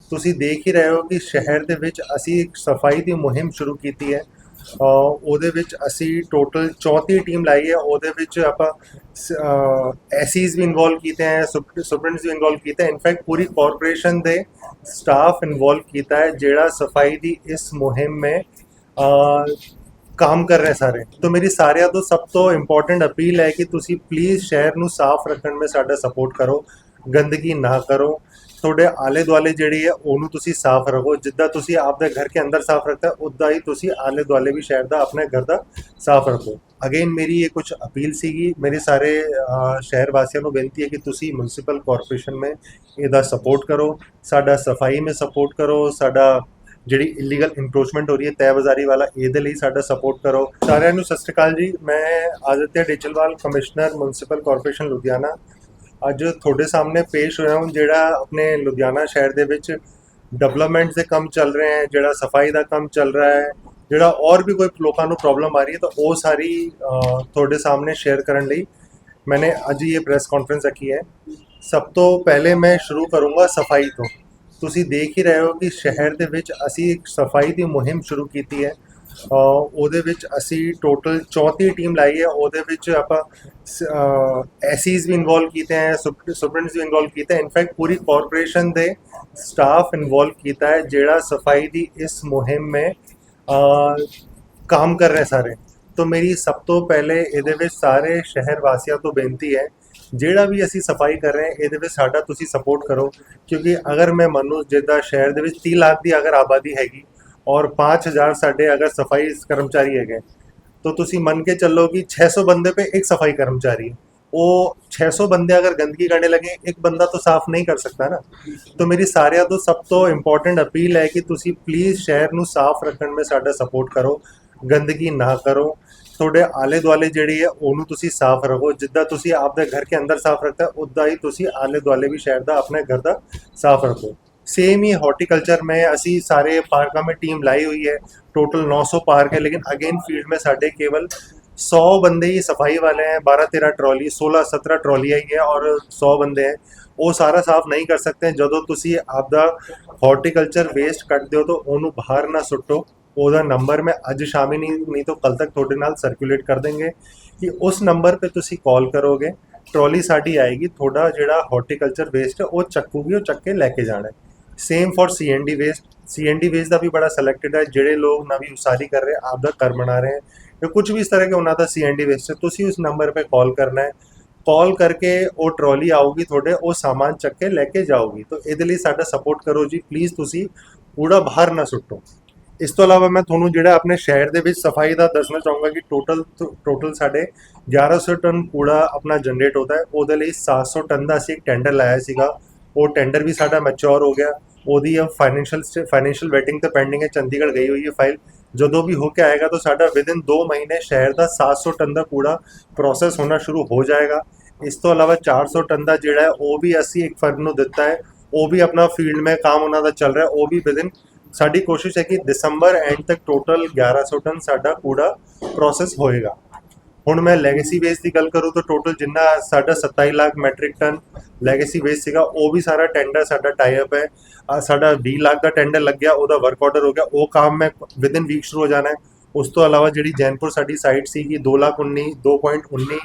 ਤੁਸੀਂ ਦੇਖ ਹੀ ਰਹੇ ਹੋ ਕਿ ਸ਼ਹਿਰ ਦੇ ਵਿੱਚ ਅਸੀਂ ਇੱਕ ਸਫਾਈ ਦੀ ਮੁਹਿੰਮ ਸ਼ੁਰੂ ਕੀਤੀ ਹੈ। ਉਹਦੇ ਵਿੱਚ ਅਸੀਂ ਟੋਟਲ 34 ਟੀਮ ਲਾਈ ਹੈ। ਉਹਦੇ ਵਿੱਚ ਆਪਾਂ ਐਸੀਜ਼ ਵੀ ਇਨਵੋਲਵ ਕੀਤੇ ਹੈ, ਸੁਪਰਡੈਂਟਸ ਵੀ ਇਨਵੋਲਵ ਕੀਤਾ ਹੈ। ਇਨਫੈਕਟ ਪੂਰੀ ਕਾਰਪੋਰੇਸ਼ਨ ਦੇ ਸਟਾਫ ਇਨਵੋਲਵ ਕੀਤਾ ਹੈ ਜਿਹੜਾ ਸਫਾਈ ਦੀ ਇਸ ਮੁਹਿੰਮ में काम कर रहे ਸਾਰੇ। तो मेरी ਸਾਰਿਆਂ ਤੋਂ ਸਭ ਤੋਂ ਇੰਪੋਰਟੈਂਟ ਅਪੀਲ ਹੈ ਕਿ ਤੁਸੀਂ ਪਲੀਜ਼ ਸ਼ਹਿਰ ਨੂੰ ਸਾਫ਼ ਰੱਖਣ में ਸਾਡਾ ਸਪੋਰਟ ਕਰੋ, ਗੰਦਗੀ ਨਾ ਕਰੋ। ਤੁਹਾਡੇ ਆਲੇ ਦੁਆਲੇ ਜਿਹੜੀ ਹੈ ਉਹਨੂੰ ਤੁਸੀਂ ਸਾਫ਼ ਰੱਖੋ। ਜਿੱਦਾਂ ਤੁਸੀਂ ਆਪਦੇ ਘਰ के अंदर साफ रखता है उदा ही ਤੁਸੀਂ ਆਲੇ ਦੁਆਲੇ ਵੀ ਸ਼ਹਿਰ ਦਾ ਆਪਣੇ ਘਰ ਦਾ ਸਾਫ਼ ਰੱਖੋ। ਅਗੇਨ ਮੇਰੀ ਇਹ ਕੁਝ ਅਪੀਲ ਸੀਗੀ। ਮੇਰੇ ਸਾਰੇ ਸ਼ਹਿਰ ਵਾਸੀਆਂ ਨੂੰ ਬੇਨਤੀ ਹੈ ਕਿ ਤੁਸੀਂ ਮਿਊਨਿਸਪਲ ਕਾਰਪੋਰੇਸ਼ਨ में ਇਹਦਾ ਸਪੋਰਟ ਕਰੋ, ਸਾਡਾ ਸਫਾਈ में ਸਪੋਰਟ ਕਰੋ, ਸਾਡਾ ਜਿਹੜੀ ਇਲੀਗਲ ਇਨਕਰੋਚਮੈਂਟ ਹੋ ਰਹੀ ਹੈ ਤੈਅਬਾਜ਼ਾਰੀ ਵਾਲਾ ਇਹਦੇ ਲਈ ਸਾਡਾ ਸਪੋਰਟ ਕਰੋ। ਸਾਰਿਆਂ ਨੂੰ ਸਤਿ ਸ਼੍ਰੀ ਅਕਾਲ ਜੀ। ਮੈਂ Aditya Dechalwal, commissioner municipal corporation Ludhiana, ਅੱਜ ਤੁਹਾਡੇ ਸਾਹਮਣੇ ਪੇਸ਼ ਹੋਇਆ ਹਾਂ। ਜਿਹੜਾ ਆਪਣੇ ਲੁਧਿਆਣਾ ਸ਼ਹਿਰ ਦੇ ਵਿੱਚ ਡਿਵੈਲਪਮੈਂਟ ਦੇ ਕੰਮ ਚੱਲ ਰਹੇ ਹੈ, ਜਿਹੜਾ ਸਫਾਈ ਦਾ ਕੰਮ ਚੱਲ ਰਿਹਾ ਹੈ, ਜਿਹੜਾ ਔਰ ਵੀ ਕੋਈ ਲੋਕਾਂ ਨੂੰ ਪ੍ਰੋਬਲਮ ਆ ਰਹੀ ਹੈ ਤਾਂ ਉਹ ਸਾਰੀ ਤੁਹਾਡੇ ਸਾਹਮਣੇ ਸ਼ੇਅਰ ਕਰਨ ਲਈ मैंने ਅੱਜ ये प्रेस कॉन्फ्रेंस रखी है। सब तो पहले मैं शुरू करूँगा सफाई तो। ਤੁਸੀਂ ਦੇਖ ਹੀ ਰਹੇ ਹੋ ਕਿ ਸ਼ਹਿਰ ਦੇ ਵਿੱਚ ਅਸੀਂ ਇੱਕ ਸਫਾਈ ਦੀ ਮੁਹਿੰਮ ਸ਼ੁਰੂ ਕੀਤੀ ਹੈ। ਉਹਦੇ ਵਿੱਚ ਅਸੀਂ ਟੋਟਲ 34 ਟੀਮ ਲਾਈ ਹੈ। ਉਹਦੇ ਵਿੱਚ ਆਪਾਂ ਐਸੀਜ਼ ਵੀ ਇਨਵੋਲਵ ਕੀਤੇ ਹੈ, ਸੁਪਰਡੈਂਟਸ ਵੀ ਇਨਵੋਲਵ ਕੀਤਾ ਹੈ। ਇਨਫੈਕਟ ਪੂਰੀ ਕਾਰਪੋਰੇਸ਼ਨ ਦੇ ਸਟਾਫ ਇਨਵੋਲਵ ਕੀਤਾ ਹੈ ਜਿਹੜਾ ਸਫਾਈ ਦੀ ਇਸ ਮੁਹਿੰਮ में काम कर रहे ਸਾਰੇ। तो मेरी सब तो पहले ਇਹਦੇ ਵਿੱਚ ਸਾਰੇ ਸ਼ਹਿਰ ਵਾਸੀਆਂ ਤੋਂ ਬੇਨਤੀ ਹੈ ਜਿਹੜਾ ਵੀ ਅਸੀਂ ਸਫਾਈ ਕਰ ਰਹੇ ਹਾਂ ਇਹਦੇ ਵਿੱਚ ਸਾਡਾ ਤੁਸੀਂ ਸਪੋਰਟ ਕਰੋ। ਕਿਉਂਕਿ ਅਗਰ ਮੈਂ ਮੰਨੂ ਜਿੱਦਾਂ ਸ਼ਹਿਰ ਦੇ ਵਿੱਚ 30 ਲੱਖ ਦੀ ਅਗਰ ਆਬਾਦੀ ਹੈਗੀ ਔਰ 5000 ਸਾਡੇ ਅਗਰ ਸਫਾਈ ਕਰਮਚਾਰੀ ਹੈਗੇ तो ਤੁਸੀਂ ਮੰਨ ਕੇ ਚੱਲੋ कि 600 बंदे पे एक सफाई कर्मचारी है। वो 600 बंदे अगर गंदगी करने लगे एक बंदा तो साफ नहीं कर सकता ना। तो मेरी सारिਆਂ ਤੋਂ सब तो इंपॉर्टेंट अपील है कि ਤੁਸੀਂ प्लीज़ शहर ਨੂੰ ਸਾਫ਼ ਰੱਖਣ में ਸਾਡਾ ਸਪੋਰਟ ਕਰੋ, गंदगी ना करो। ਤੁਹਾਡੇ ਆਲੇ ਦੁਆਲੇ ਜਿਹੜੀ ਹੈ ਉਹਨੂੰ ਤੁਸੀਂ ਸਾਫ਼ ਰੱਖੋ। ਜਿੱਦਾਂ ਤੁਸੀਂ ਆਪਦੇ ਘਰ के अंदर ਸਾਫ਼ ਰੱਖਤਾ ਹੈ ਉਦਾਂ ਹੀ ਤੁਸੀਂ ਆਲੇ ਦੁਆਲੇ ਵੀ ਸ਼ਹਿਰ ਦਾ ਆਪਣੇ ਘਰ ਦਾ ਸਾਫ਼ ਰੱਖੋ। सेम ही हॉर्टिकल्चर में असी सारे पार्कों में टीम लाई हुई है। टोटल 900 पार्क है, लेकिन अगेन फील्ड में साढ़े केवल 100 बंदे ही सफाई वाले हैं। 12-13 ट्रॉली 16-17 ट्रॉलियाँ ही है और 100 बंदे हैं। वो सारा साफ नहीं कर सकते। ਜਦੋਂ ਤੁਸੀਂ ਆਪਦਾ हॉर्टिकल्चर वेस्ट ਕੱਢਦੇ ਹੋ तो ਉਹਨੂੰ ਬਾਹਰ ਨਾ ਸੁੱਟੋ। ਉਹਦਾ ਨੰਬਰ ਮੈਂ ਅੱਜ ਸ਼ਾਮੀ ਨਹੀਂ तो कल तक ਤੁਹਾਡੇ ਨਾਲ ਸਰਕੂਲੇਟ ਕਰ ਦੇंगे कि उस नंबर पे ਤੁਸੀਂ ਕਾਲ ਕਰੋਗੇ, ट्रॉली ਸਾਡੀ ਆਏਗੀ, ਤੁਹਾਡਾ ਜਿਹੜਾ हॉर्टिकल्चर वेस्ट है ਉਹ ਚੱਕੂਗੀ, ਉਹ ਚੱਕ ਕੇ ਲੈ ਕੇ ਜਾਣਾ है। Same for CND west. CND west का भी बड़ा सिलेक्टेड है। ਜਿਹੜੇ लोग नवी उसारी कर रहे हैं, आपका घर बना रहे हैं या कुछ भी इस तरह के उन्होंने CND वेस्ट है, तुसी उस नंबर पे कॉल करना है। कॉल करके वो ट्रॉली आऊगी थोड़े, वो सामान चक के लेके जाओगी। तो ये लिए साडा सपोर्ट करो जी प्लीज़। तुसी कूड़ा बाहर ना सुट्टो। इस तो इलावा मैं थोनों जिहड़ा अपने शहर दे विच सफाई का दसना चाहूँगा कि टोटल साढ़े 1100 टन कूड़ा अपना जनरेट होता है। वो 700 टन का असीं एक टेंडर लाया सीगा। वो टेंडर भी साडा मैच्योर हो गया। ਉਹਦੀ फाइनैशियल वेटिंग तो पेंडिंग है, चंडीगढ़ गई हुई है फाइल। ਜਦੋਂ भी होके आएगा तो साडा विदिन 2 महीने शहर का 700 टन का कूड़ा प्रोसैस होना शुरू हो जाएगा। इस तो अलावा 400 टन का जोड़ा है वो भी असी एक फर्म को दिता है। वो भी अपना फील्ड में काम उन्होंने चल रहा है। वो भी विदिन साडी कोशिश है कि दिसंबर एंड तक टोटल 1100 टन साडा कूड़ा प्रोसैस होएगा। ਹੁਣ मैं लैगेसी वेस्ट की गल करूँ तो टोटल जिन्ना साडा 27 lakh matric ton legacy waste सीगा वो भी सारा टेंडर साडा टाई अप है। साडा 20 लाख का टेंडर लग गया, ਉਹਦਾ वर्क ऑर्डर हो गया। वो काम में विदिन वीक शुरू हो जाना है। उस तो अलावा जी जैनपुर साडी साइट सीगी 2.19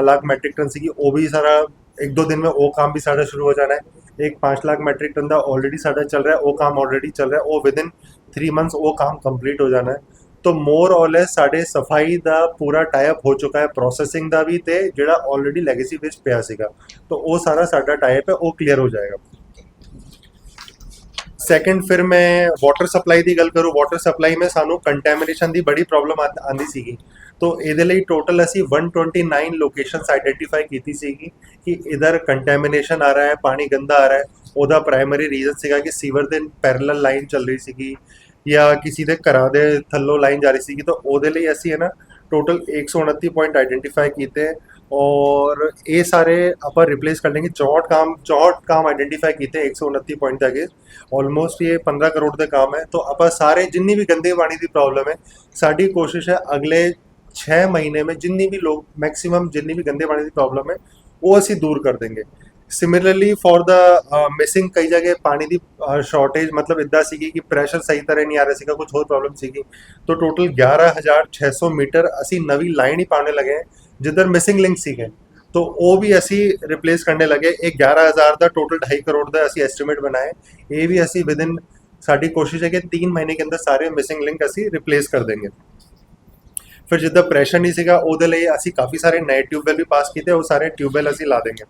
लाख मैट्रिक टन सीगी, वो भी सारा 1-2 दिन में वो काम भी साडा शुरू हो जाना है। एक 5 लाख मैट्रिक टन का ऑलरेडी साडा चल रहा है, वो काम ऑलरेडी चल रहा है। वो विदिन 3 मंथ्स वो काम कंप्लीट हो जाना है। तो मोर और लेस साढ़े सफाई का पूरा टाइप हो चुका है, प्रोसैसिंग का भी, तो जोड़ा ऑलरेडी लैगेसी वेस्ट पिया सीगा तो वो सारा साडा टाइप है, वो क्लीयर हो जाएगा। सैकेंड फिर मैं वाटर सप्लाई की गल करूँ। वाटर सप्लाई में सानू कंटैमिनेशन की बड़ी प्रॉब्लम आती सी। तो ये टोटल असी 129 लोकेशंस आइडेंटिफाई की सीगी कि इधर कंटैमिनेशन आ रहा है, पानी गंदा आ रहा है। ਉਹਦਾ प्राइमरी रीजन सीगा कि सीवर के पैरेलल लाइन चल रही सीगी या किसी के घरों के थल्लों लाइन जा रही सी। तो ਉਹਦੇ ਲਈ ਅਸੀਂ है ना टोटल 129 पॉइंट आइडेंटिफाई किए और ये सारे आप रिप्लेस कर लेंगे। 64 काम आइडेंटिफाई किए 129 पॉइंट के अगेंस्ट। ऑलमोस्ट ये 15 करोड़ के काम है। तो आप सारे जिन्नी भी गंदे पानी की प्रॉब्लम है, साड़ी कोशिश है अगले 6 महीने में जिन्नी भी लोग मैक्सीमम जिन्नी भी गंदे पानी की प्रॉब्लम है वो असी दूर कर देंगे। ਸਿਮਿਲਰਲੀ ਫॉर ਦਾ ਮਿਸਿੰਗ ਕਈ ਜਗ੍ਹਾ ਪਾਣੀ ਦੀ ਸ਼ਾਰਟੇਜ ਮਤਲਬ ਇਦਾਂ ਸੀਗੀ ਕਿ ਪ੍ਰੈਸ਼ਰ ਸਹੀ ਤਰ੍ਹਾਂ ਨਹੀਂ ਆ ਰਿਹਾ ਸੀਗਾ, ਕੁਝ ਹੋਰ ਪ੍ਰੋਬਲਮ ਸੀਗੀ। तो टोटल 11,600 मीटर ਅਸੀਂ ਨਵੀਂ ਲਾਈਨ ਹੀ ਪਾਉਣੇ ਲਗੇ ਜਿੱਧਰ ਮਿਸਿੰਗ ਲਿੰਕ ਸੀਗੇ। तो ਉਹ ਵੀ ਅਸੀਂ ਰਿਪਲੇਸ ਕਰਨੇ ਲਗੇ। ਇਹ 11,000 ਦਾ ਟੋਟਲ 2.5 ਕਰੋੜ ਦਾ ਅਸੀਂ ਐਸਟੀਮੇਟ ਬਣਾਏ। ਇਹ ਵੀ ਅਸੀਂ ਵਿਦਿਨ ਸਾਡੀ ਕੋਸ਼ਿਸ਼ ਹੈ ਕਿ 3 ਮਹੀਨੇ के अंदर ਸਾਰੇ ਮਿਸਿੰਗ ਲਿੰਕ ਅਸੀਂ ਰਿਪਲੇਸ ਕਰ ਦੇंगे। ਫਿਰ ਜਿੱਦਾਂ ਪ੍ਰੈਸ਼ਰ ਨਹੀਂ ਸੀਗਾ ਉਹਦੇ ਲਈ ਅਸੀਂ ਕਾਫੀ ਸਾਰੇ ਨਏ ਟਿਊਬਵੈਲ ਵੀ ਪਾਸ ਕੀਤੇ, ਉਹ ਸਾਰੇ ਟਿਊਬਵੈਲ ਅਸੀਂ ਲਾ ਦੇंगे।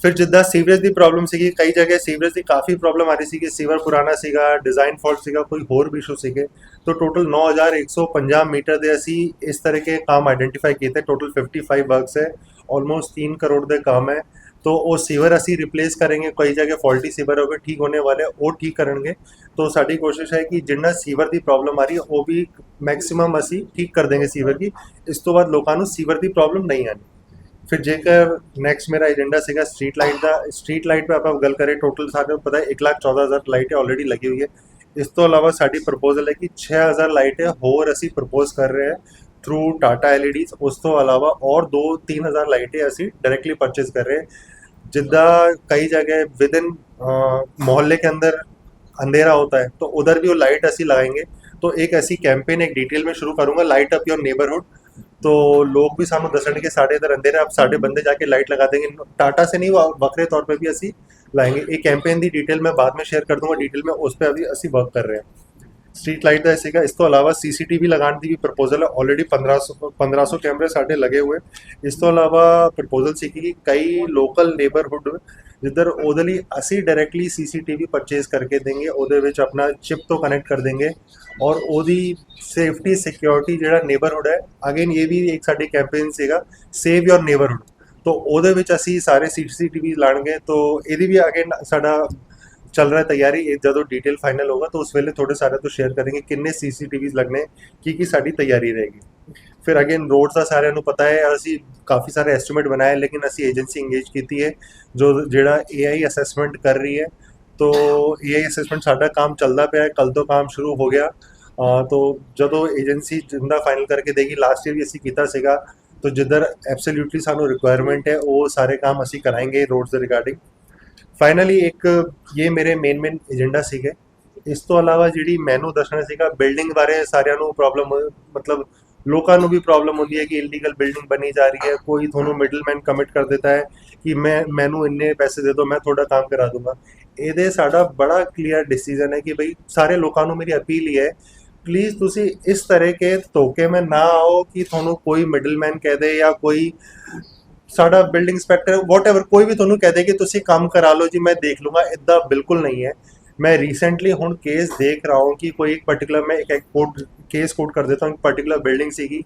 ਫਿਰ ਜਿੱਦਾਂ ਸੀਵਰੇਜ ਦੀ ਪ੍ਰੋਬਲਮ ਸੀਗੀ, ਕਈ ਜਗ੍ਹਾ ਸੀਵਰੇਜ ਦੀ ਕਾਫੀ ਪ੍ਰੋਬਲਮ ਆ ਰਹੀ ਸੀ ਕਿ ਸੀਵਰ ਪੁਰਾਣਾ ਸੀਗਾ, ਡਿਜ਼ਾਈਨ ਫਾਲਟ ਸੀਗਾ, ਕੋਈ ਹੋਰ ਵੀ ਇਸ਼ੂ ਸੀਗੇ। तो टोटल 9,150 मीटर ਦੇ ਅਸੀਂ ਇਸ तरह के काम आइडेंटिफाई ਕੀਤੇ। टोटल 55 वर्क्स है, ऑलमोस्ट 3 करोड़ ਦੇ काम है। तो वो सीवर ਅਸੀਂ रिप्लेस करेंगे। कई जगह फॉल्टी सीवर हो गए, ठीक होने वाले वो ठीक करेंगे। तो साड़ी कोशिश है कि जिन्ना सीवर की प्रॉब्लम आ रही है वो भी मैक्सिमम ਅਸੀਂ ठीक कर देंगे सीवर की। इस तो बाद लोगों को सीवर की प्रॉब्लम नहीं आनी। ਫਿਰ ਜੇਕਰ ਨੈਕਸਟ ਮੇਰਾ ਏਜੰਡਾ ਸੀਗਾ ਸਟਰੀਟ ਲਾਈਟ ਦਾ। ਸਟਰੀਟ ਲਾਈਟ 'ਤੇ ਆਪਾਂ ਗੱਲ ਕਰੇ ਟੋਟਲ ਸਾਨੂੰ ਪਤਾ 1,14,000 ਲਾਈਟ ਆਲਰੇਡੀ ਲੱਗੀ ਹੋਈ ਹੈ। ਇਸ ਤੋਂ ਇਲਾਵਾ ਸਾਡੀ ਪ੍ਰਪੋਜ਼ਲ ਹੈ ਕਿ 6,000 ਲਾਈਟ ਹੋਰ ਅਸੀਂ ਪ੍ਰਪੋਜ਼ ਕਰ ਰਹੇ ਹਾਂ ਥਰੂ ਟਾਟਾ ਐਲਈਡੀਜ਼। ਉਸ ਤੋਂ ਇਲਾਵਾ और 2-3,000 ਲਾਈਟें ਅਸੀਂ डायरेक्टली परचेज कर रहे हैं। जिद्दा कई जगह विद इन मोहल्ले के अंदर अंधेरा होता है तो उधर भी वो लाइट ऐसी लगाएंगे। तो एक ऐसी कैंपेन एक डिटेल में शुरू करूँगा, लाइट अप योर नेबरहुड। तो लोग भी सानू दसणगे कि साढ़े इधर अंधेरा, अब साढ़े बंदे जाके लाइट लगा देंगे। टाटा से नहीं, वो वक्रे तौर पे भी असी लाएंगे। एक कैंपेन की डिटेल मैं बाद में शेयर कर दूंगा, डिटेल में उस पर अभी असी वर्क कर रहे हैं। स्ट्रीट लाइट का सीगा। इस तो अलावा सीसीटीवी लगाने की भी प्रपोजल है। ऑलरेडी 1500 कैमरे साढ़े लगे हुए। इस तो अलावा प्रपोजल सी कि कई लोकल नेबरहुड जिधर ਉਹਦੇ ਲਈ ਅਸੀਂ डायरेक्टली सीसीटीवी परचेज करके देंगे, ਉਹਦੇ ਵਿੱਚ अपना चिप तो कनेक्ट कर देंगे और ਉਹਦੀ सेफ्टी सिक्योरिटी ਜਿਹੜਾ नेबरहुड है। अगेन ये भी एक साडी कैंपेन ਸੀਗਾ सेव योर नेबरहुड। तो ਉਹਦੇ ਵਿੱਚ ਅਸੀਂ ਸਾਰੇ सीसीटीवी ਲਾਣਗੇ। तो ਇਹਦੀ ਵੀ अगेन ਸਾਡਾ चल रहा है तैयारी। जो डिटेल फाइनल होगा तो उस वेले थोड़े सारे तो शेयर करेंगे किन्ने सीसीटीवी लगने की साड़ी तैयारी रहेगी। फिर अगेन रोड्स का सारे पता है असी काफ़ी सारे एस्टिमेट बनाए, लेकिन असी एजेंसी इंगेज की है जो जेड़ा AI असैसमेंट कर रही है। तो AI असैसमेंट साडा काम चलता पाया है, कल तो काम शुरू हो गया। तो जो एजेंसी जिंदा फाइनल करके देगी, लास्ट ईयर भी असी कीता सीगा। तो जिधर एब्सोल्यूटली सानू रिक्वायरमेंट है वो सारे काम असी कराएंगे रोड्स के रिगार्डिंग। फाइनली एक ये मेरे मेन एजेंडा सीगे। इस तो अलावा जी मैनू दसना सीगा बिल्डिंग बारे सारिਆਂ ਨੂੰ प्रॉब्लम, मतलब लोगों को भी प्रॉब्लम होती है कि इलीगल बिल्डिंग बनी जा रही है। कोई थोनों मिडलमैन कमिट कर देता है कि मैनू इन्ने पैसे दे दो, मैं थोड़ा काम करा दूंगा। ये साड़ा बड़ा क्लीयर डिसीजन है कि भाई सारे लोगों को मेरी अपील ही है, प्लीज़ तुसी इस तरह के धोखे में ना आओ कि थोनों कोई मिडलमैन कह दे या कोई साड़ा बिल्डिंग इंस्पैक्टर वॉटएवर कोई भी थोनों कह दे कि तुसी काम करा लो जी मैं देख लूँगा। इदा बिल्कुल नहीं है। मैं रिसेंटली हुण केस देख रहा हूँ कि कोई एक पर्टिकुलर, मैं एक कोड केस कोड कर देता हूँ। एक पर्टिकुलर बिल्डिंग सीगी,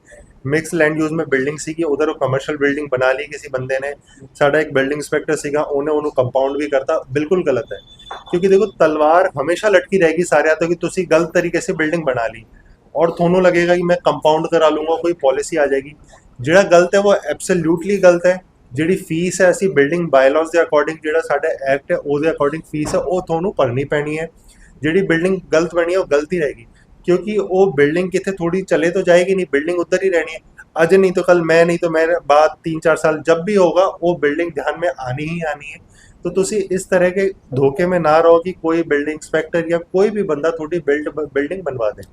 मिक्स लैंड यूज में बिल्डिंग सीगी, उधर वो कमर्शियल बिल्डिंग बना ली किसी बंदे ने। साड़ा एक बिल्डिंग इंस्पैक्टर सीगा, उन्हें उन्होंने कंपाउंड भी करता। बिल्कुल गलत है, क्योंकि देखो तलवार हमेशा लटकी रहेगी सारे हाथों की तुसी गलत तरीके से बिल्डिंग बना ली और थोनों लगेगा कि मैं कंपाउंड करा लूँगा, कोई पॉलिसी आ जाएगी। जिहड़ा गलत है वो एब्सोल्यूटली गलत है। जिहड़ी फीस है असी बिल्डिंग बायलॉज के अकॉर्डिंग जिहड़ा साडा एक्ट है ਉਹਦੇ अकॉर्डिंग फीस है वो थोनों भरनी पैनी है। जिहड़ी बिल्डिंग गलत बनी है वो गलत ही रहेगी, क्योंकि वो बिल्डिंग कितने थोड़ी चले तो जाएगी नहीं, बिल्डिंग उधर ही रहनी है। आज नहीं तो कल मैं, नहीं तो मैं बाद 3-4 साल जब भी होगा वो बिल्डिंग ध्यान में आनी ही आनी है। तो तुसी इस तरह के धोखे में ना रहो कि कोई बिल्डिंग इंस्पैक्टर या कोई भी बंदा थोड़ी बिल्डिंग बनवा दे।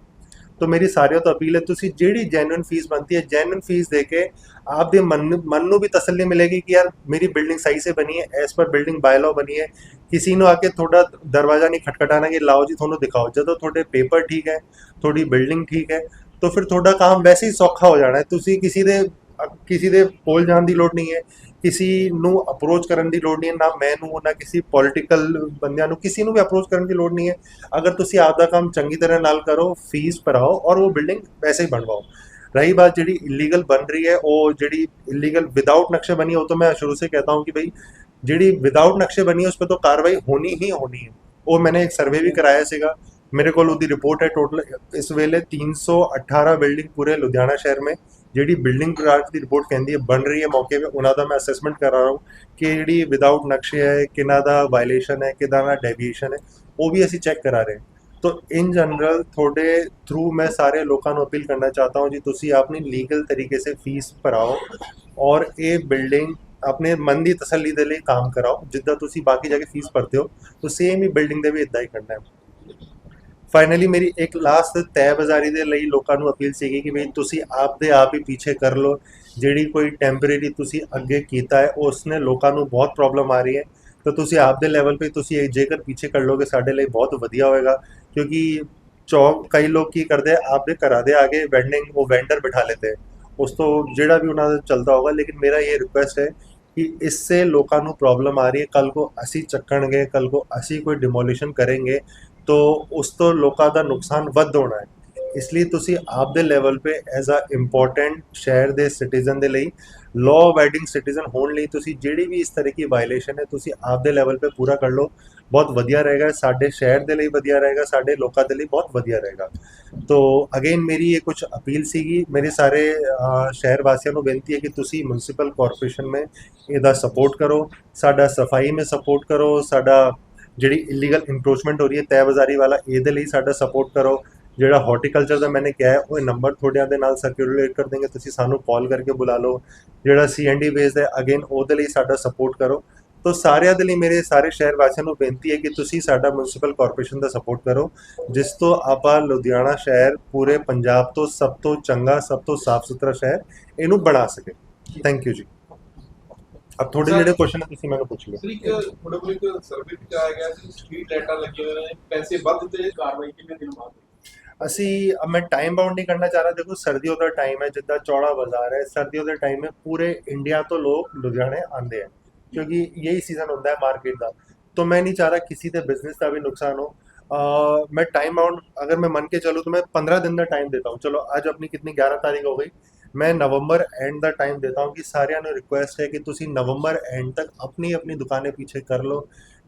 तो मेरी सारियों तो अपील है तुसी जेड़ी जेन्युइन फीस बनती है जेन्युइन फीस दे के आप दे मन नू भी तसल्ली मिलेगी कि यार मेरी बिल्डिंग सही से बनी है, एज पर बिल्डिंग बायलॉ बनी है। किसी ने आके थोड़ा दरवाजा नहीं खटखटाना कि लाओ जी थोनों दिखाओ। जो थोड़े पेपर ठीक है, थोड़ी बिल्डिंग ठीक है, तो फिर थोड़ा काम वैसे ही सौखा हो जाना है। तुसी किसी दे कोल जाने की लोड़ नहीं है, किसी नू अप्रोच करने की लोड़ नहीं है, ना मैनू ना किसी पॉलिटिकल बंदियां नू किसी नू भी अप्रोच करने की लोड़ नहीं है। अगर तुसी आपका काम चंगी तरह नाल करो, फीस भराओ और वो बिल्डिंग वैसे ही बनवाओ। रही बात जी इलीगल बन रही है, वो जी इलीगल विदाउट नक्शे बनी है, वो तो मैं शुरू से कहता हूँ कि भाई जी विदाउट नक्शे बनी है उस पर तो कार्रवाई होनी ही होनी है। वो मैंने एक सर्वे भी कराया सीगा, मेरे को रिपोर्ट है। टोटल इस वेले 318 बिल्डिंग पूरे लुधियाना शहर में जी बिल्डिंग विभाग की रिपोर्ट कहती है बन रही है मौके पे, उन्होंने मैं असैसमेंट करा रहा हूँ कि जी विदाउट नक्शे है किना दा वायलेशन है किदा दा डेविएशन है, वो भी असी चेक करा रहे हैं। तो इन जनरल थोड़े थ्रू मैं सारे लोगों को अपील करना चाहता हूँ जी तुसी अपनी लीगल तरीके से फीस भराओ और ये बिल्डिंग ਆਪਣੇ ਮਨ ਦੀ ਤਸੱਲੀ ਦੇ ਲਈ ਕੰਮ ਕਰਾਓ, ਜਿੱਦਾਂ ਤੁਸੀਂ ਬਾਕੀ ਜਾ ਕੇ ਫੀਸ ਭਰਦੇ ਹੋ ਤਾਂ ਸੇਮ ਹੀ ਬਿਲਡਿੰਗ ਦੇ ਵੀ ਇਦਾਂ ਹੀ ਕਰਨਾ ਹੈ। ਫਾਈਨਲੀ ਮੇਰੀ ਇੱਕ ਲਾਸਟ ਤੈਅ ਬਾਜ਼ਾਰੀ ਦੇ ਲਈ ਲੋਕਾਂ ਨੂੰ ਅਪੀਲ ਸੀਗੀ ਕਿ ਵੀ ਤੁਸੀਂ ਆਪਦੇ ਆਪ ਹੀ ਪਿੱਛੇ ਕਰ ਲਓ, ਜਿਹੜੀ ਕੋਈ ਟੈਂਪਰੇਰੀ ਤੁਸੀਂ ਅੱਗੇ ਕੀਤਾ ਹੈ ਉਸਨੇ ਲੋਕਾਂ ਨੂੰ ਬਹੁਤ ਪ੍ਰੋਬਲਮ ਆ ਰਹੀ ਹੈ, ਤਾਂ ਤੁਸੀਂ ਆਪਦੇ ਲੈਵਲ 'ਤੇ ਤੁਸੀਂ ਇਹ ਜੇਕਰ ਪਿੱਛੇ ਕਰ ਲੋਗੇ ਸਾਡੇ ਲਈ ਬਹੁਤ ਵਧੀਆ ਹੋਏਗਾ। ਕਿਉਂਕਿ ਚੌਕ ਕਈ ਲੋਕ ਕੀ ਕਰਦੇ ਆ ਆਪਦੇ ਘਰਾਂ ਦੇ ਆਗੇ ਵੈਂਡਿੰਗ ਉਹ ਵੈਂਡਰ ਬਿਠਾ लेते हैं, ਉਸ ਤੋਂ ਜਿਹੜਾ ਵੀ ਉਹਨਾਂ ਦਾ ਚੱਲਦਾ ਹੋਗਾ। ਲੇਕਿਨ ਮੇਰਾ ਇਹ ਰਿਕੁਐਸਟ ਹੈ कि इससे लोगों को प्रॉब्लम आ रही है, कल को असी चक्कणगे, कल को असी कोई डिमोलिशन करेंगे तो उस तो लोगों का नुकसान वध होना है। इसलिए तुसी आपदे लेवल पे एज अ इंपॉर्टेंट शहर दे सिटीजन दे लई लॉ अबाइडिंग सिटीजन होने ਲਈ ਤੁਸੀਂ ਜਿਹੜੀ ਵੀ ਇਸ ਤਰ੍ਹਾਂ ਦੀ ਵਾਇਲੇਸ਼ਨ ਹੈ ਤੁਸੀਂ ਆਪਦੇ ਲੈਵਲ पे पूरा कर लो, बहुत ਵਧੀਆ रहेगा, ਸਾਡੇ ਸ਼ਹਿਰ ਦੇ ਲਈ ਵਧੀਆ ਰਹੇਗਾ, ਸਾਡੇ ਲੋਕਾਂ ਦੇ ਲਈ ਬਹੁਤ ਵਧੀਆ ਰਹੇਗਾ। तो अगेन मेरी ये कुछ अपील सीगी, मेरे सारे शहर वासियों को बेनती है कि तुसी म्यूनसिपल कॉरपोरेशन में ਇਹਦਾ ਸਪੋਰਟ ਕਰੋ, ਸਾਡਾ ਸਫਾਈ में ਸਪੋਰਟ ਕਰੋ, ਸਾਡਾ ਜਿਹੜੀ ਇਲੀਗਲ ਇਨਕਰੋਚਮੈਂਟ ਹੋ ਰਹੀ ਹੈ ਤੈਅਬਾਜ਼ਾਰੀ ਵਾਲਾ ਇਹਦੇ ਲਈ ਸਾਡਾ ਸਪੋਰਟ ਕਰੋ। ਜਿਹੜਾ ਹਾਰਟੀਕਲਚਰ ਦਾ ਮੈंने ਕਿਹਾ ਹੈ ਉਹ ਨੰਬਰ ਤੁਹਾਡਿਆਂ ਦੇ ਨਾਲ ਸਰਕੂਲੇਟ ਕਰ ਦੇंगे, ਤੁਸੀਂ ਸਾਨੂੰ ਕਾਲ ਕਰਕੇ ਬੁਲਾ ਲਓ। ਜਿਹੜਾ CND ਬੇਸਡ ਹੈ ਅਗੇਨ ਉਹਦੇ ਲਈ ਸਾਡਾ ਸਪੋਰਟ ਕਰੋ। तो ਸਾਰਿਆਂ ਦੇ ਲਈ ਮੇਰੇ ਸਾਰੇ ਸ਼ਹਿਰ ਵਾਸੀਆਂ ਨੂੰ ਬੇਨਤੀ ਹੈ ਕਿ ਤੁਸੀਂ ਸਾਡਾ ਮਿਊਨਿਸਪਲ ਕਾਰਪੋਰੇਸ਼ਨ ਦਾ ਸਪੋਰਟ ਕਰੋ, ਜਿਸ ਤੋਂ ਆਪਾਂ ਲੁਧਿਆਣਾ ਸ਼ਹਿਰ ਪੂਰੇ ਪੰਜਾਬ ਤੋਂ ਸਭ ਤੋਂ ਚੰਗਾ, ਸਭ ਤੋਂ ਸਾਫ਼ ਸੁਥਰਾ ਸ਼ਹਿਰ ਇਹਨੂੰ ਬਣਾ ਸਕੇ। ਥੈਂਕ ਯੂ ਜੀ। अब थोड़े ਜਿਹੜੇ ਕੁਐਸਚਨ ਤੁਸੀਂ ਮੈਨੂੰ ਪੁੱਛ ਲਿਓ। ਸਰ ਇੱਕ ਤੁਹਾਡੇ ਕੋਲ ਇੱਕ ਸਰਵੇ ਵੀ ਆਇਆ ਗਿਆ ਸੀ, ਸਟਰੀਟ ਲਾਈਟਾਂ ਲੱਗੀਆਂ ਹੋਈਆਂ ਨੇ, ਪੈਸੇ ਵੱਧ ਦਿੱਤੇ, ਕਾਰਵਾਈ ਕਿੰਨੇ ਦਿਨ ਬਾਅਦ ਹੋਈ? ਅਸੀਂ अब मैं टाइम बाउंड नहीं करना चाह रहा। देखो सर्दियों का टाइम है, जिद्दां चौड़ा बाजार है, सर्दियों के टाइम में पूरे इंडिया तो लोग लुधियाने आते हैं क्योंकि यही सीजन होता है मार्केट का। तो मैं नहीं चाह रहा किसी के बिजनेस का भी नुकसान हो। मैं टाइम बाउंड अगर मैं मन के चलूँ तो मैं 15 दिन का टाइम देता हूँ। चलो आज अपनी कितनी 11 तारीख हो गई, मैं नवंबर एंड का टाइम देता हूँ कि सारिਆਂ ਨੂੰ रिक्वेस्ट है कि तुसी नवंबर एंड तक अपनी अपनी दुकानें पीछे कर लो,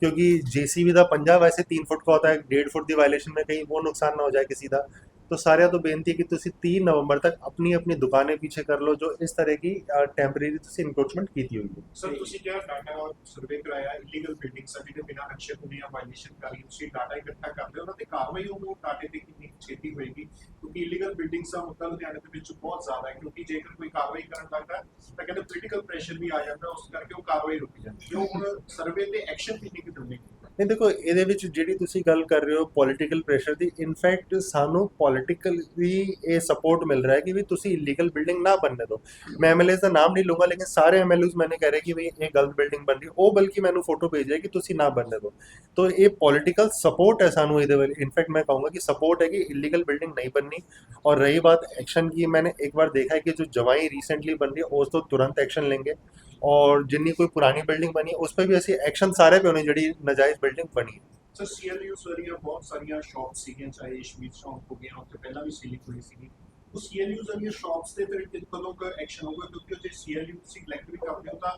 क्योंकि JCB का पंजा वैसे 3 फुट का होता है, 1.5 फुट की वायलेशन में कहीं वो नुकसान ना हो जाए किसी का। तो सारिਆਂ ਤੋਂ ਬੇਨਤੀ है कि तुसी 3 नवंबर तक अपनी अपनी दुकानें पीछे कर लो जो इस तरह की टेम्परेरी तुसी इंक्रोचमेंट की हुई है। सर ਤੁਸੀਂ ਕਿਹਾ ਡਾਟਾ ਔਰ ਸਰਵੇ ਕਰਾਇਆ ਇਲੀਗਲ ਬਿਲਡਿੰਗ ਸਾਡੇ ਦੇ ਬਿਨਾਂ ਨਕਸ਼ੇ ਤੋਂ ਜਾਂ ਵਾਇਲੇਸ਼ਨ ਕਰ ਰਹੀ, ਤੁਸੀਂ ਡਾਟਾ ਇਕੱਠਾ ਕਰਦੇ ਹੋ, ਉਹਨਾਂ ਤੇ ਕਾਰਵਾਈ ਉਹ ਡਾਟੇ ਤੇ ਕਿੰਨੀ ਛੇਤੀ ਹੋਏਗੀ? ਕਿਉਂਕਿ ਇਲੀਗਲ ਬਿਲਡਿੰਗਸ ਦਾ ਮੁੱਦਾ ਲੁਧਿਆਣੇ ਦੇ ਵਿੱਚ ਬਹੁਤ ਜ਼ਿਆਦਾ ਹੈ, ਕਿਉਂਕਿ ਜੇਕਰ ਕੋਈ ਕਾਰਵਾਈ ਕਰਨ ਲੱਗਦਾ ਤਾਂ ਕਹਿੰਦੇ ਪੋਲੀਟੀਕਲ ਪ੍ਰੈਸ਼ਰ ਵੀ ਆ ਜਾਂਦਾ, ਉਸ ਕਰਕੇ ਉਹ ਕਾਰਵਾਈ ਰੁਕ ਜਾਂਦੀ ਹੈ। ਉਹ ਹੁਣ ਸਰਵੇ ਤੇ ਐਕਸ਼ਨ ਕਿੰਨੀ ਕੁ ਦਿੰਦੇ? नहीं देखो ਇਹਦੇ ਵਿੱਚ ਜਿਹੜੀ ਤੁਸੀਂ ਗੱਲ ਕਰ ਰਹੇ ਹੋ ਪੋਲੀਟੀਕਲ ਪ੍ਰੈਸ਼ਰ ਦੀ, ਇਨਫੈਕਟ ਸਾਨੂੰ ਪੋਲੀਟੀਕਲੀ ਇਹ ਸਪੋर्ट मिल रहा है कि भी तुसी इलीगल बिल्डिंग ना बनने दो। मैं MLA का नाम नहीं लूँगा, लेकिन सारे MLAs मैंने कह रहे कि भाई ये गलत बिल्डिंग बन रही है, वो बल्कि मैंने फोटो भेजा है कि तुसी ना बनने दो। तो ये पॉलिटिकल सपोर्ट है सानू ਇਹਦੇ ਵੱਲ। इनफैक्ट मैं कहूँगा कि सपोर्ट है कि इलीगल बिल्डिंग नहीं बननी। और रही बात एक्शन की, मैंने एक बार देखा है कि जो जवाई रिसेंटली बन रही है उस तो तुरंत एक्शन लेंगे, और जिन्नी कोई पुरानी बिल्डिंग बनी उस पर भी ऐसी एक्शन सारे पे होने ਜਿਹੜੀ ਨਜਾਇਜ਼ ਬਿਲਡਿੰਗ ਬਣੀ ਹੈ। ਸਰ CLUs ਵਾਲੀਆਂ ਬਹੁਤ ਸਾਰੀਆਂ ਸ਼ਾਪਸ ਸੀਗੀਆਂ, ਚਾਹੇ ਸ਼ਮੀਤ ਸ਼ੌਪ ਹੋ ਗਿਆ, ਉੱਥੇ ਪਹਿਲਾਂ ਵੀ ਸੀਲਿੰਗ ਹੋਈ ਸੀਗੀ। ਉਹ CLUs ਵਾਲੀਆਂ ਸ਼ਾਪਸ ਤੇ ਫਿਰ ਕਦੋਂ ਕ ਐਕਸ਼ਨ ਹੋਊਗਾ? ਕਿਉਂਕਿ ਉਹ ਜੇ CLU ਤੁਸੀਂ ਕਲੈਕਟ ਵੀ ਕਰਦੇ ਹੋ ਤਾਂ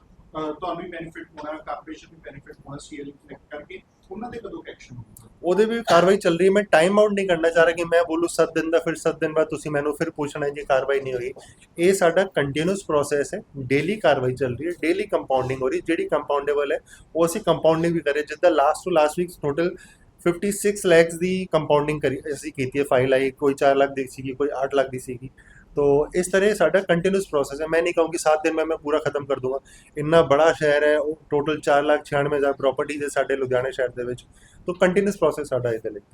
ਤੁਹਾਨੂੰ ਵੀ ਬੈਨੀਫਿਟ ਹੋਣਾ, ਕਾਰਪੋਰੇਸ਼ਨ ਵੀ ਬੈਨੀਫਿਟ ਹੋਣਾ CLU ਕਲੈਕਟ ਕਰਕੇ, ਉਹਨਾਂ ਦੇ ਕਦੋਂ ਐਕਸ਼ਨ ਹੋਊਗਾ? ਉਹਦੇ ਵੀ ਕਾਰਵਾਈ ਚੱਲ ਰਹੀ ਹੈ। मैं टाइम आउट नहीं करना चाह रहा कि मैं बोलूँ 7 दिन का फिर 7 दिन बाद ਤੁਸੀਂ ਮੈਨੂੰ ਫਿਰ ਪੁੱਛਣਾ ਜੀ ਕਾਰਵਾਈ ਨਹੀਂ ਹੋਈ। ਇਹ ਸਾਡਾ ਕੰਟੀਨਿਊਸ ਪ੍ਰੋਸੈਸ ਹੈ, ਡੇਲੀ ਕਾਰਵਾਈ ਚੱਲ ਰਹੀ ਹੈ, ਡੇਲੀ ਕੰਪਾਊਂਡਿੰਗ ਹੋ ਰਹੀ, ਜਿਹੜੀ ਕੰਪਾਊਂਡੇਬਲ ਹੈ ਉਹ ਅਸੀਂ ਕੰਪਾਊਂਡਿੰਗ ਵੀ ਕਰ ਰਹੇ। ਜਿੱਦਾਂ last to last week total 56 lakh ਦੀ ਕੰਪਾਊਂਡਿੰਗ ਕਰੀ ਅਸੀਂ ਕੀਤੀ ਹੈ। ਫਾਈਲ ਆਈ, ਕੋਈ 4 ਲੱਖ ਦੀ ਸੀਗੀ, ਕੋਈ 8 ਲੱਖ ਦੀ ਸੀਗੀ। तो इस तरह साਡਾ कंटिन्यूस प्रोसेस है। मैं नहीं कहूँ कि 7 दिन में मैं पूरा खत्म कर दूंगा। इन्ना बड़ा शहर है, टोटल 4,96,000 प्रॉपर्टीज है साडे लुधियाने शहर ਦੇ ਵਿੱਚ। तो कंटिन्यूस प्रोसेस साਡਾ ਇਹਦੇ ਲਈ।